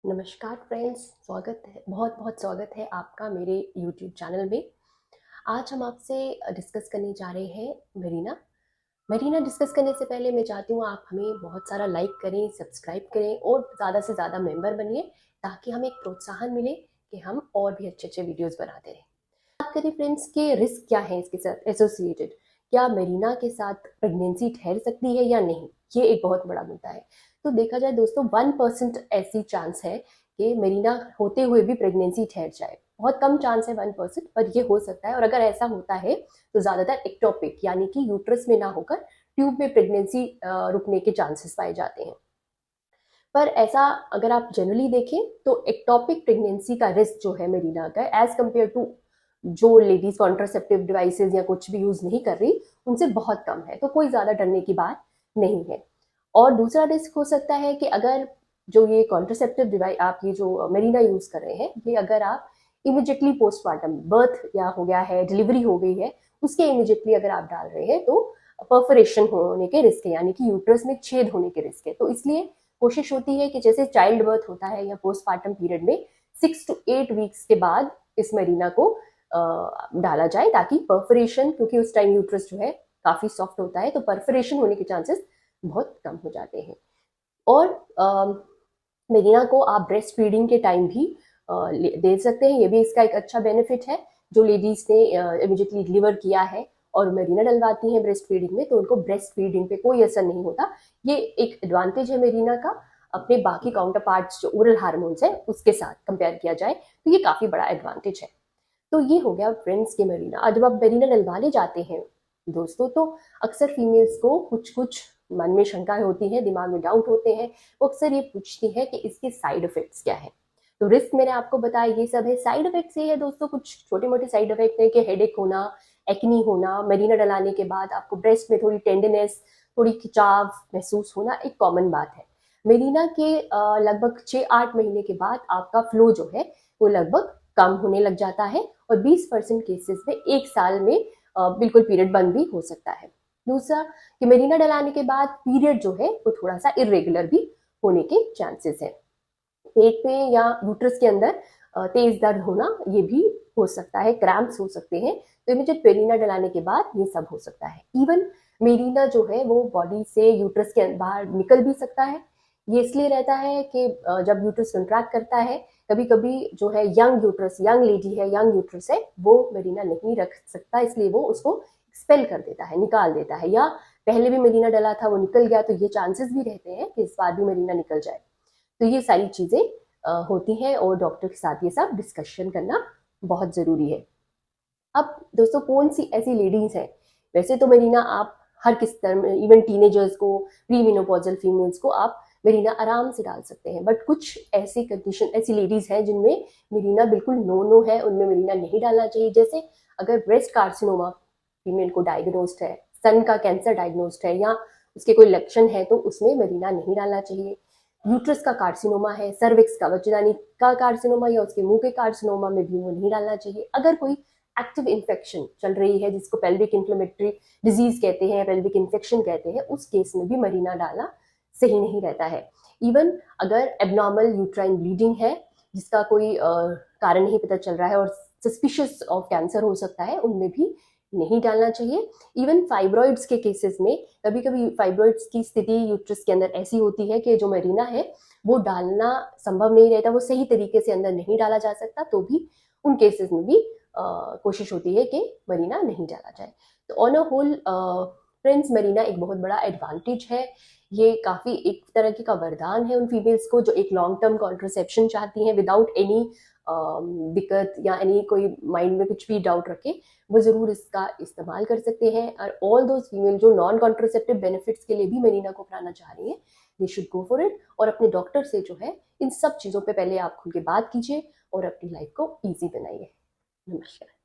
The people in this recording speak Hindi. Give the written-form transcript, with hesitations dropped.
नमस्कार फ्रेंड्स, स्वागत है, बहुत बहुत स्वागत है आपका मेरे यूट्यूब चैनल में। आज हम आपसे डिस्कस करने जा रहे हैं मेरीना डिस्कस करने से पहले मैं चाहती हूँ आप हमें बहुत सारा लाइक करें, सब्सक्राइब करें और ज़्यादा से ज़्यादा मेंबर बनिए ताकि हमें एक प्रोत्साहन मिले कि हम और भी अच्छे अच्छे वीडियोस बनाते रहें। बात करें फ्रेंड्स के रिस्क क्या है इसके साथ एसोसिएटेड, क्या मेरीना के साथ प्रेगनेंसी ठहर सकती है या नहीं, ये एक बहुत बड़ा मुद्दा है। तो देखा जाए दोस्तों 1% ऐसी चांस है कि मेरीना होते हुए भी प्रेगनेंसी ठहर जाए। बहुत कम चांस है 1%, पर ये हो सकता है। और अगर ऐसा होता है तो ज़्यादातर एक्टोपिक यानी कि यूट्रस में ना होकर ट्यूब में प्रेगनेंसी रुकने के चांसेस पाए जाते हैं। पर ऐसा अगर आप जनरली देखें तो एक्टोपिक प्रेगनेंसी का रिस्क जो है मेरीना का एज कम्पेयर टू जो लेडीज कॉन्ट्रासेप्टिव डिवाइसेज या कुछ भी यूज नहीं कर रही उनसे बहुत कम है, तो कोई ज्यादा डरने की बात नहीं है। और दूसरा रिस्क हो सकता है कि अगर जो ये कॉन्ट्रासेप्टिव डिवाइस आप ये जो मेरीना यूज कर रहे हैं, ये अगर आप इमिजिएटली पोस्टमार्टम बर्थ या हो गया है, डिलीवरी हो गई है, उसके इमिजिएटली अगर आप डाल रहे हैं तो परफोरेशन होने के रिस्क है, यानी कि यूट्रस में छेद होने के रिस्क है। तो इसलिए कोशिश होती है कि जैसे चाइल्ड बर्थ होता है या पोस्टमार्टम पीरियड में 6 to 8 वीक्स के बाद इस मेरीना को डाला जाए, ताकि परफोरेशन, क्योंकि उस टाइम यूट्रस जो है काफी सॉफ्ट होता है, तो परफोरेशन होने के चांसेस बहुत कम हो जाते हैं। और मेरीना को आप ब्रेस्ट फीडिंग के टाइम भी दे सकते हैं, ये भी इसका एक अच्छा बेनिफिट है। जो लेडीज ने इमिजिएटली डिलीवर किया है और मेरीना डलवाती हैं ब्रेस्ट फीडिंग में, तो उनको ब्रेस्ट फीडिंग पे कोई असर नहीं होता। ये एक एडवांटेज है मेरीना का अपने बाकी काउंटर पार्ट्स जो ओरल हार्मोन्स है उसके साथ कंपेयर किया जाए, तो ये काफी बड़ा एडवांटेज है। तो ये हो गया फ्रेंड्स के मेरीना। और जब आप मेरीना डलवाने जाते हैं दोस्तों, तो अक्सर फीमेल्स को कुछ कुछ मन में शंकाएं होती हैं, दिमाग में डाउट होते हैं। वो अक्सर ये पूछती है कि इसके साइड इफेक्ट्स क्या है। तो रिस्क मैंने आपको बताया ये सब है। साइड इफेक्ट्स ये है दोस्तों, कुछ छोटे मोटे साइड इफेक्ट है कि हेडेक होना, एक्नी होना, मेरीना डलाने के बाद आपको ब्रेस्ट में थोड़ी टेंडरनेस, थोड़ी खिंचाव महसूस होना एक कॉमन बात है। मेरीना के लगभग 6-8 महीने के बाद आपका फ्लो जो है वो लगभग कम होने लग जाता है, और 20% केसेस में 1 साल में बिल्कुल पीरियड बंद भी हो सकता है। दूसरा कि मेरीना डलाने के बाद पीरियड जो है वो थोड़ा सा इरेगुलर भी होने के चांसेस है। पेट में या यूट्रस के अंदर तेज दर्द होना ये भी हो सकता है, क्रैम्प्स हो सकते हैं। तो इमीडिएट मेरीना डलाने के बाद ये सब हो सकता है। इवन मेरीना जो है वो बॉडी से यूट्रस के बाहर निकल भी सकता है। ये इसलिए रहता है कि जब यूट्रस कंट्रैक्ट करता है, कभी कभी जो है यंग यूट्रस, यंग लेडी है, यंग यूट्रस है, वो मेरीना नहीं रख सकता, इसलिए वो उसको एक्सपेल कर देता है, निकाल देता है। या पहले भी मेरीना डला था वो निकल गया, तो ये चांसेस भी रहते हैं कि इस बार भी मेरीना निकल जाए। तो ये सारी चीजें होती हैं और डॉक्टर के साथ ये सब डिस्कशन करना बहुत जरूरी है। अब दोस्तों कौन सी ऐसी लेडीज हैं, वैसे तो मेरीना आप हर किस तरह में, इवन टीनेजर्स को, प्री मेनोपॉजल फीमेल्स को आप मेरीना आराम से डाल सकते हैं। बट कुछ ऐसी कंडीशन, ऐसी लेडीज हैं जिनमें मेरीना बिल्कुल नो नो है, उनमें मेरीना नहीं डालना चाहिए। जैसे अगर ब्रेस्ट कार्सिनोमा फीमेल को डायग्नोस्ड है, स्तन का कैंसर डायग्नोस्ड है, या उसके कोई लक्षण है, तो उसमें मेरीना नहीं डालना चाहिए। यूट्रस का कार्सिनोमा है, सर्विक्स का, बच्चेदानी का कार्सिनोमा या उसके मुंह के कार्सिनोमा में भी वो नहीं डालना चाहिए। अगर कोई एक्टिव इन्फेक्शन चल रही है जिसको पेल्विक इन्फ्लेमेटरी डिजीज कहते हैं, पेल्विक इन्फेक्शन कहते हैं, उस केस में भी मेरीना डालना सही नहीं रहता है। इवन अगर एबनॉर्मल यूट्राइन ब्लीडिंग है जिसका कोई कारण नहीं पता चल रहा है और सस्पिशियस ऑफ कैंसर हो सकता है, उनमें भी नहीं डालना चाहिए। इवन फाइब्रॉइड्स के केसेस में कभी कभी फाइब्रॉइड्स की स्थिति यूट्रस के अंदर ऐसी होती है कि जो मेरीना है वो डालना संभव नहीं रहता, वो सही तरीके से अंदर नहीं डाला जा सकता, तो भी उन केसेस में भी कोशिश होती है कि मेरीना नहीं डाला जाए। तो ऑन अ होल फ्रेंड्स, मेरीना एक बहुत बड़ा एडवांटेज है। ये काफी एक तरह की का वरदान है उन फीमेल्स को जो एक लॉन्ग टर्म कॉन्ट्रासेप्शन चाहती हैं विदाउट एनी दिक्कत या एनी कोई माइंड में कुछ भी डाउट रखे, वो जरूर इसका इस्तेमाल कर सकते हैं। और ऑल दोज फीमेल जो नॉन कॉन्ट्रासेप्टिव बेनिफिट्स के लिए भी मेरीना को अपनाना चाह रही हैं, they should go for it. और अपने डॉक्टर से जो है इन सब चीज़ों पे पहले आप खुल के बात कीजिए और अपनी लाइफ को ईजी बनाइए। नमस्कार।